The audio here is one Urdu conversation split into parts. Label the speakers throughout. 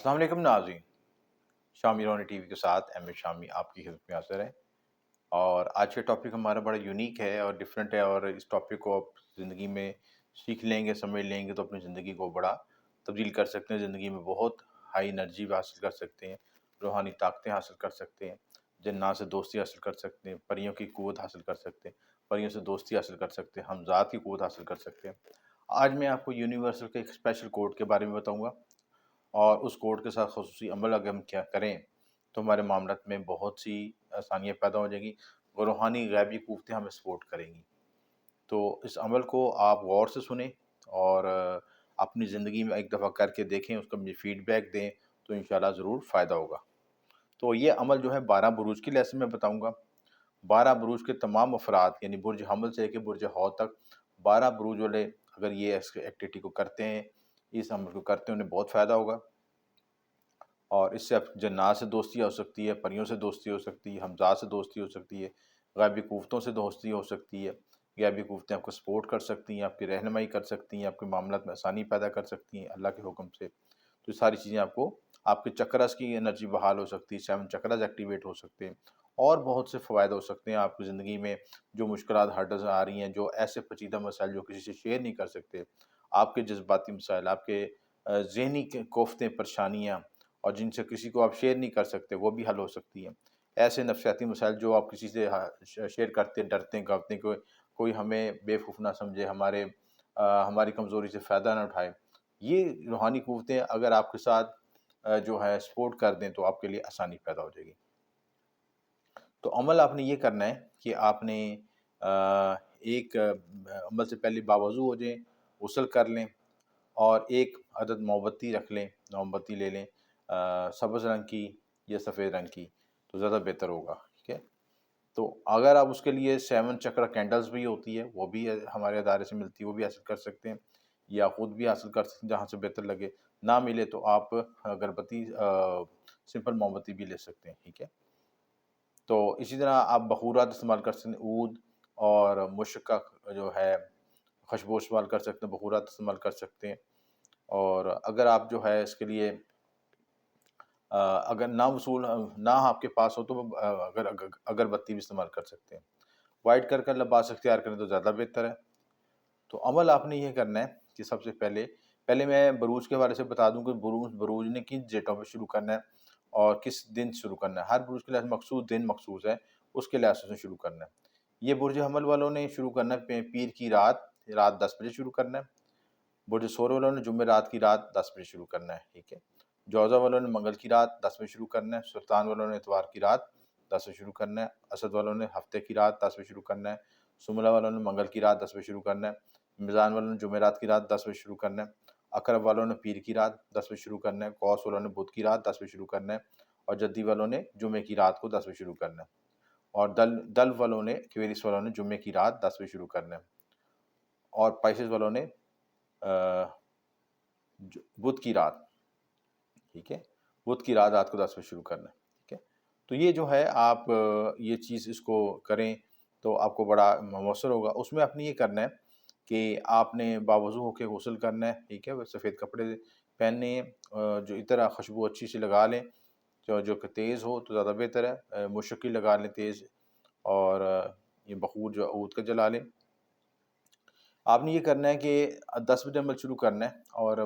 Speaker 1: السلام علیکم ناظرین، شامی رونی ٹی وی کے ساتھ ایم اے شامی آپ کی خدمت میں حاضر ہے۔ اور آج کا ٹاپک ہمارا بڑا یونیک ہے اور ڈفرینٹ ہے، اور اس ٹاپک کو آپ زندگی میں سیکھ لیں گے، سمجھ لیں گے تو اپنی زندگی کو بڑا تبدیل کر سکتے ہیں، زندگی میں بہت ہائی انرجی حاصل کر سکتے ہیں، روحانی طاقتیں حاصل کر سکتے ہیں، جنات سے دوستی حاصل کر سکتے ہیں، پریوں کی قوت حاصل کر سکتے ہیں، پریوں سے دوستی حاصل کر سکتے ہیں، ہم ذات کی قوت حاصل کر سکتے ہیں۔ آج میں آپ کو یونیورسل کے ایک اسپیشل کوڈ کے بارے میں بتاؤں گا، اور اس کوڈ کے ساتھ خصوصی عمل اگر ہم کیا کریں تو ہمارے معاملات میں بہت سی آسانیاں پیدا ہو جائیں گی، اور روحانی غیبی قوتیں ہمیں سپورٹ کریں گی۔ تو اس عمل کو آپ غور سے سنیں اور اپنی زندگی میں ایک دفعہ کر کے دیکھیں، اس کا مجھے فیڈ بیک دیں، تو انشاءاللہ ضرور فائدہ ہوگا۔ تو یہ عمل جو ہے 12 بروج کی لیسن میں بتاؤں گا۔ 12 بروج کے تمام افراد، یعنی برج حمل سے لے کے برج حوت تک 12 بروج والے اگر یہ ایکٹیویٹی کو کرتے ہیں، اس عمل کو کرتے ہیں، انہیں بہت فائدہ ہوگا۔ اور اس سے جنات سے دوستی ہو سکتی ہے، پریوں سے دوستی ہو سکتی ہے، حمزات سے دوستی ہو سکتی ہے، غیبی قوتوں سے دوستی ہو سکتی ہے۔ غیبی قوتیں آپ کو سپورٹ کر سکتی ہیں، آپ کی رہنمائی کر سکتی ہیں، آپ کے معاملات میں آسانی پیدا کر سکتی ہیں اللہ کے حکم سے۔ تو یہ ساری چیزیں آپ کو، آپ کے چکرس کی انرجی بحال ہو سکتی ہے، 7 چکرس ایکٹیویٹ ہو سکتے ہیں، اور بہت سے فوائد ہو سکتے ہیں آپ کی زندگی میں۔ جو مشکلات ہرڈلز آ رہی ہیں، جو ایسے پیچیدہ مسائل جو کسی سے شیئر نہیں کر سکتے، آپ کے جذباتی مسائل، آپ کے ذہنی کوفتیں، پریشانیاں، اور جن سے کسی کو آپ شیئر نہیں کر سکتے، وہ بھی حل ہو سکتی ہیں۔ ایسے نفسیاتی مسائل جو آپ کسی سے شیئر کرتے ڈرتے ہیں، گھبراتے ہیں، کوئی ہمیں بیوقوف نہ سمجھے، ہماری کمزوری سے فائدہ نہ اٹھائے، یہ روحانی قوتیں اگر آپ کے ساتھ جو ہے سپورٹ کر دیں تو آپ کے لیے آسانی پیدا ہو جائے گی۔ تو عمل آپ نے یہ کرنا ہے کہ آپ نے ایک عمل سے پہلے باوضو ہو جائیں، غسل کر لیں، اور ایک عدد موم بتی رکھ لیں، موم بتی لے لیں، سبز رنگ کی یا سفید رنگ کی، تو زیادہ بہتر ہوگا، ٹھیک ہے۔ تو اگر آپ اس کے لیے 7 چکرا کینڈلز بھی ہوتی ہے، وہ بھی ہمارے ادارے سے ملتی ہے، وہ بھی حاصل کر سکتے ہیں، یا خود بھی حاصل کر سکتے ہیں جہاں سے بہتر لگے۔ نہ ملے تو آپ اگربتی، سمپل موم بتی بھی لے سکتے ہیں، ٹھیک ہے۔ تو اسی طرح آپ بخورات استعمال کر سکتے ہیں، عود اور مشک کا جو ہے خوشبو استعمال کر سکتے ہیں، بخورات استعمال کر سکتے ہیں۔ اور اگر آپ جو ہے اس کے لیے اگر نہ آپ کے پاس ہو تو اگربتی بھی استعمال کر سکتے ہیں۔ وائٹ کلر کا لباس اختیار کریں تو زیادہ بہتر ہے۔ تو عمل آپ نے یہ کرنا ہے کہ سب سے پہلے میں بروج کے حوالے سے بتا دوں کہ بروج نے کن ڈیٹوں پہ شروع کرنا ہے اور کس دن شروع کرنا ہے۔ ہر بروج کے لحاظ مخصوص دن مخصوص ہے، اس کے لحاظ سے شروع کرنا ہے۔ یہ برج حمل والوں نے شروع کرنا ہے پیر کی رات 10 بجے شروع کرنا ہے۔ برج ثور والوں نے جمعرات کی رات 10 بجے شروع کرنا ہے، ٹھیک ہے۔ جوزہ والوں نے منگل کی رات 10 بجے شروع کرنا ہے۔ سلطان والوں نے اتوار کی رات 10 بجے شروع کرنا ہے۔ اسد والوں نے ہفتے کی رات 10 بجے شروع کرنا ہے۔ سملہ والوں نے منگل کی رات 10 بجے شروع کرنا ہے۔ میزان والوں نے جمعرات کی رات 10 بجے شروع کرنا ہے۔ اقرب والوں نے پیر کی رات 10 بجے شروع کرنا ہے۔ قوس والوں نے بدھ کی رات 10 بجے شروع کرنا ہے، اور جدی والوں نے جمعے کی رات کو 10 بجے شروع کرنا ہے، اور دل والوں نے ایکویریس والوں نے جمعے کی رات 10 بجے شروع کرنا ہے، اور پائسز والوں نے بدھ کی رات، ٹھیک ہے، بدھ کی رات کو 10 بجے شروع کرنا ہے، ٹھیک ہے۔ تو یہ جو ہے آپ یہ چیز اس کو کریں تو آپ کو بڑا مؤثر ہوگا۔ اس میں آپ نے یہ کرنا ہے کہ آپ نے باوضو ہو کے غسل کرنا ہے، ٹھیک ہے، سفید کپڑے پہننے ہیں، جو طرح خوشبو اچھی سی لگا لیں، جو کہ تیز ہو تو زیادہ بہتر ہے، مشکی لگا لیں تیز، اور یہ بخور جو عود کا جلا لیں۔ آپ نے یہ کرنا ہے کہ 10 بجے عمل شروع کرنا ہے، اور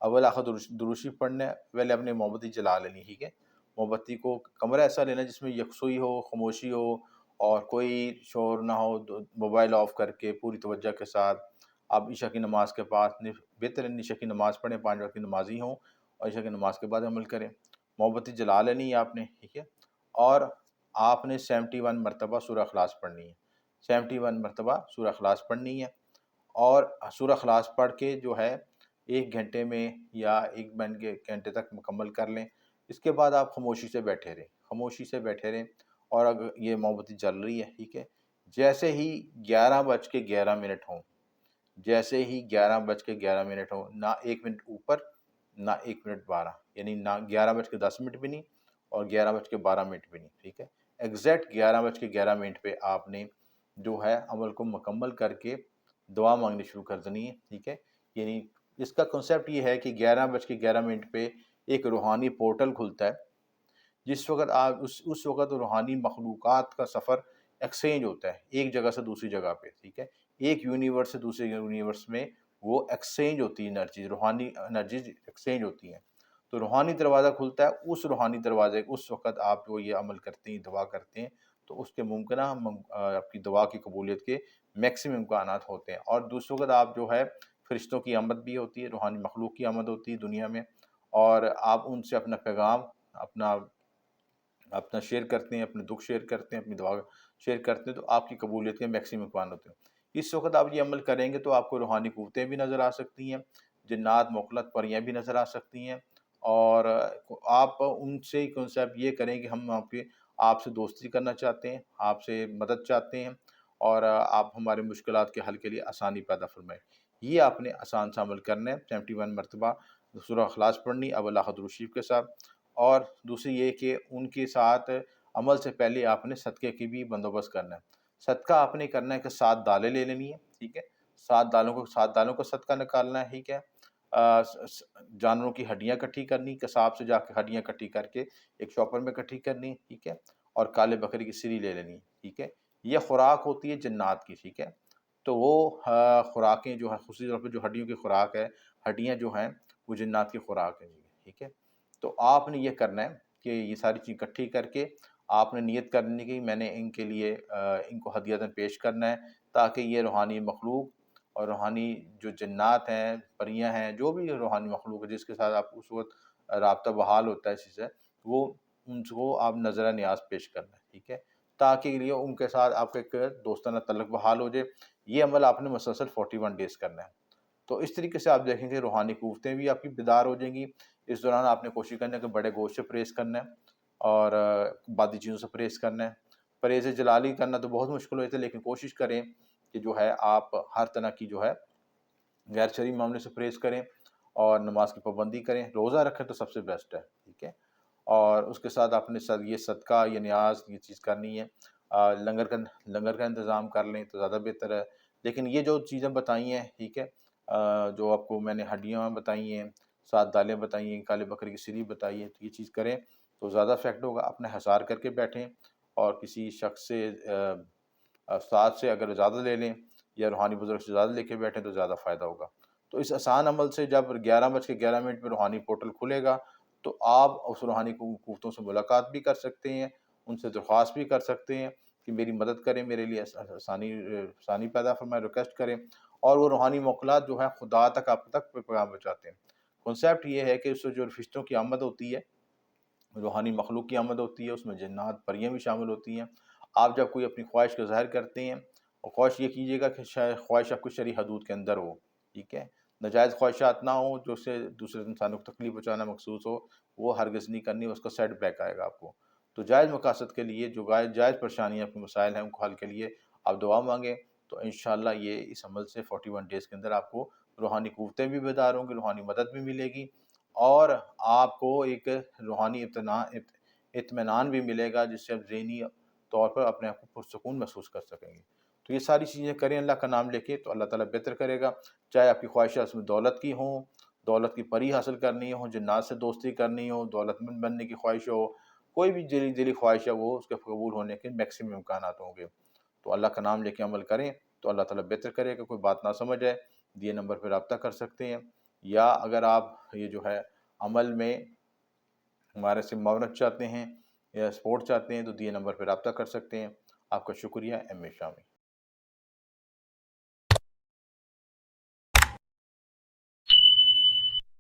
Speaker 1: اول آخر درود شریف پڑھنا ہے، پہلے اپنے موم بتی جلا لینی، ٹھیک ہے۔ موم بتی کو کمرہ ایسا لینا جس میں یکسوئی ہو، خاموشی ہو، اور کوئی شور نہ ہو، موبائل آف کر کے پوری توجہ کے ساتھ آپ عشاء کی نماز کے بعد بہتر ہے عشاء کی نماز پڑھیں، 5 وقت کی نمازی ہوں، اور عشاء کی نماز کے بعد عمل کریں۔ موم بتی جلا لینی ہے آپ نے، ٹھیک ہے، اور آپ نے 71 مرتبہ سورہ اخلاص پڑھنی ہے، 71 مرتبہ سورہ اخلاص پڑھنی ہے، اور سورہ اخلاص پڑھ کے جو ہے 1 گھنٹے میں یا 1 گھنٹے تک مکمل کر لیں۔ اس کے بعد آپ خاموشی سے بیٹھے رہیں، اور اگر یہ موم بتی جل رہی ہے، ٹھیک ہے، جیسے ہی 11:11 ہوں، جیسے ہی 11:11 ہوں، نہ 1 منٹ اوپر، نہ 1 منٹ 12، یعنی نہ 11:10 بھی نہیں اور 11:12 بھی نہیں، ٹھیک ہے۔ ایگزیکٹ 11:11 پہ آپ نے جو ہے عمل کو مکمل کر کے دعا مانگنی شروع کر دینی ہے، ٹھیک ہے۔ یعنی اس کا کنسیپٹ یہ ہے کہ 11:11 پہ ایک روحانی پورٹل کھلتا ہے، جس وقت آپ اس وقت روحانی مخلوقات کا سفر ایکسچینج ہوتا ہے ایک جگہ سے دوسری جگہ پہ، ٹھیک ہے؟ ایک یونیورس سے دوسرے یونیورس میں وہ ایکسچینج ہوتی ہے انرجی، روحانی انرجیز ایکسچینج ہوتی ہیں۔ تو روحانی دروازہ کھلتا ہے، اس روحانی دروازے اس وقت آپ جو یہ عمل کرتے ہیں، دعا کرتے ہیں، تو اس کے ممکنہ آپ کی دعا کی قبولیت کے میکسیمم امکانات ہوتے ہیں۔ اور دوسرے وقت آپ جو ہے فرشتوں کی آمد بھی ہوتی ہے، روحانی مخلوق کی آمد ہوتی ہے دنیا میں، اور آپ ان سے اپنا پیغام اپنا اپنا شیئر کرتے ہیں، اپنے دکھ شیئر کرتے ہیں، اپنی دعا شیئر کرتے ہیں، تو آپ کی قبولیت کے میکسیمم امکان ہوتے ہیں۔ اس وقت آپ یہ عمل کریں گے تو آپ کو روحانی قوتیں بھی نظر آ سکتی ہیں، جنات، مخلت، پریاں بھی نظر آ سکتی ہیں، اور آپ ان سے ہی کنسیپٹ یہ کریں کہ ہم آپ سے دوستی کرنا چاہتے ہیں، آپ سے مدد چاہتے ہیں، اور آپ ہمارے مشکلات کے حل کے لیے آسانی پیدا فرمائیں۔ یہ آپ نے آسان سا عمل کرنا ہے، 71 مرتبہ سورہ اخلاص پڑھنی اول درود شریف کے ساتھ، اور دوسری یہ کہ ان کے ساتھ عمل سے پہلے آپ نے صدقے کی بھی بندوبست کرنا ہے۔ صدقہ آپ نے کرنا ہے کہ 7 دالیں لے لینی ہے، ٹھیک ہے؟ 7 دالوں کا صدقہ نکالنا ہے، ٹھیک ہے؟ جانوروں کی ہڈیاں اکٹھی کرنی، قصاب سے جا کے ہڈیاں اکٹھی کر کے ایک شاپر میں اکٹھی کرنی، ٹھیک ہے؟ اور کالے بکری کی سری لے لینی، ٹھیک ہے؟ یہ خوراک ہوتی ہے جنات کی، ٹھیک ہے؟ تو وہ خوراکیں جو ہیں، خصوصی طور پہ جو ہڈیوں کی خوراک ہے، ہڈیاں جو ہیں وہ جنات کی خوراک ہے، ٹھیک ہے؟ تو آپ نے یہ کرنا ہے کہ یہ ساری چیز اکٹھی کر کے آپ نے نیت کرنی کہ میں نے ان کے لیے ان کو ہدیۃً پیش کرنا ہے، تاکہ یہ روحانی مخلوق اور روحانی جو جنات ہیں، پریاں ہیں، جو بھی روحانی مخلوق ہے جس کے ساتھ آپ اس وقت رابطہ بحال ہوتا ہے اسی سے، وہ ان کو آپ نظرِ نیاز پیش کرنا ہے، ٹھیک ہے؟ تاکہ یہ ان کے ساتھ آپ کا ایک دوستانہ تعلق بحال ہو جائے۔ یہ عمل آپ نے مسلسل 41 ڈیز کرنا ہے۔ تو اس طریقے سے آپ دیکھیں گے روحانی قوتیں بھی آپ کی بیدار ہو جائیں گی۔ اس دوران آپ نے کوشش کرنا ہے کہ بڑے گوشت سے پرہیز کرنا ہے، اور بادی چیزوں سے پرہیز کرنا ہے۔ پرہیز جلالی کرنا تو بہت مشکل ہوتا ہے، لیکن کوشش کریں کہ جو ہے آپ ہر طرح کی جو ہے غیر شرعی معاملے سے پرہیز کریں، اور نماز کی پابندی کریں، روزہ رکھیں تو سب سے بیسٹ ہے، ٹھیک ہے؟ اور اس کے ساتھ آپ نے یہ صدقہ، یہ نیاز، یہ چیز کرنی ہے۔ لنگر کا انتظام کر لیں تو زیادہ بہتر ہے۔ لیکن یہ جو چیزیں بتائی ہیں، ٹھیک ہے، جو آپ کو میں نے ہڈیاں بتائی ہیں، 7 دالیں بتائی ہیں، کالے بکری کی سری بتائی ہے، تو یہ چیز کریں تو زیادہ افیکٹ ہوگا۔ اپنے حصار کر کے بیٹھیں، اور کسی شخص سے استاد سے اگر اجازت لے لیں، یا روحانی بزرگ سے اجازت لے کے بیٹھیں تو زیادہ فائدہ ہوگا۔ تو اس آسان عمل سے جب 11:11 پہ روحانی پورٹل کھلے گا، تو آپ اس روحانی قوتوں سے ملاقات بھی کر سکتے ہیں، ان سے درخواست بھی کر سکتے ہیں کہ میری مدد کریں، میرے لیے آسانی پیدا فرمائیں، ریکویسٹ کریں، اور وہ روحانی موکلات جو ہیں خدا تک آپ تک پیغام پہنچاتے ہیں۔ کنسیپٹ یہ ہے کہ اس سے جو فرشتوں کی آمد ہوتی ہے، روحانی مخلوق کی آمد ہوتی ہے، اس میں جنات، پریاں بھی شامل ہوتی ہیں۔ آپ جب کوئی اپنی خواہش کا ظاہر کرتے ہیں، اور خواہش یہ کیجیے گا کہ شاید خواہش آپ کو شرعی حدود کے اندر ہو، ٹھیک ہے؟ ناجائز خواہشات نہ ہوں جو سے دوسرے انسانوں کو تکلیف پہنچانا مخصوص ہو، وہ ہرگز نہیں کرنی، اس کا سیٹ بیک آئے گا آپ کو۔ تو جائز مقاصد کے لیے جو جائز پریشانیاں، آپ کے مسائل ہیں، ان کو حل کے لیے آپ دعا مانگیں، تو انشاءاللہ یہ اس عمل سے 41 ڈیز کے اندر آپ کو روحانی قوتیں بھی بیدار ہوں گی، روحانی مدد بھی ملے گی، اور آپ کو ایک روحانی اطمینان بھی ملے گا، جس سے آپ ذہنی طور پر اپنے آپ کو پرسکون محسوس کر سکیں گے۔ تو یہ ساری چیزیں کریں اللہ کا نام لے کے، تو اللہ تعالیٰ بہتر کرے گا۔ چاہے آپ کی خواہشات اس میں دولت کی ہوں، دولت کی پری حاصل کرنی ہو، جنات سے دوستی کرنی ہو، دولت مند بننے کی خواہش ہو، کوئی بھی دلی خواہش ہے، وہ اس کے قبول ہونے کے میکسیمم امکانات ہوں گے۔ تو اللہ کا نام لے کے عمل کریں تو اللہ تعالیٰ بہتر کرے گا۔ کوئی بات نہ سمجھ آئے، دیے نمبر پہ رابطہ کر سکتے ہیں، یا اگر آپ یہ جو ہے عمل میں ہمارے سے معاونت چاہتے ہیں یا سپورٹ چاہتے ہیں، تو دیے نمبر پہ رابطہ کر سکتے ہیں۔ آپ کا شکریہ، ایم اے شامی۔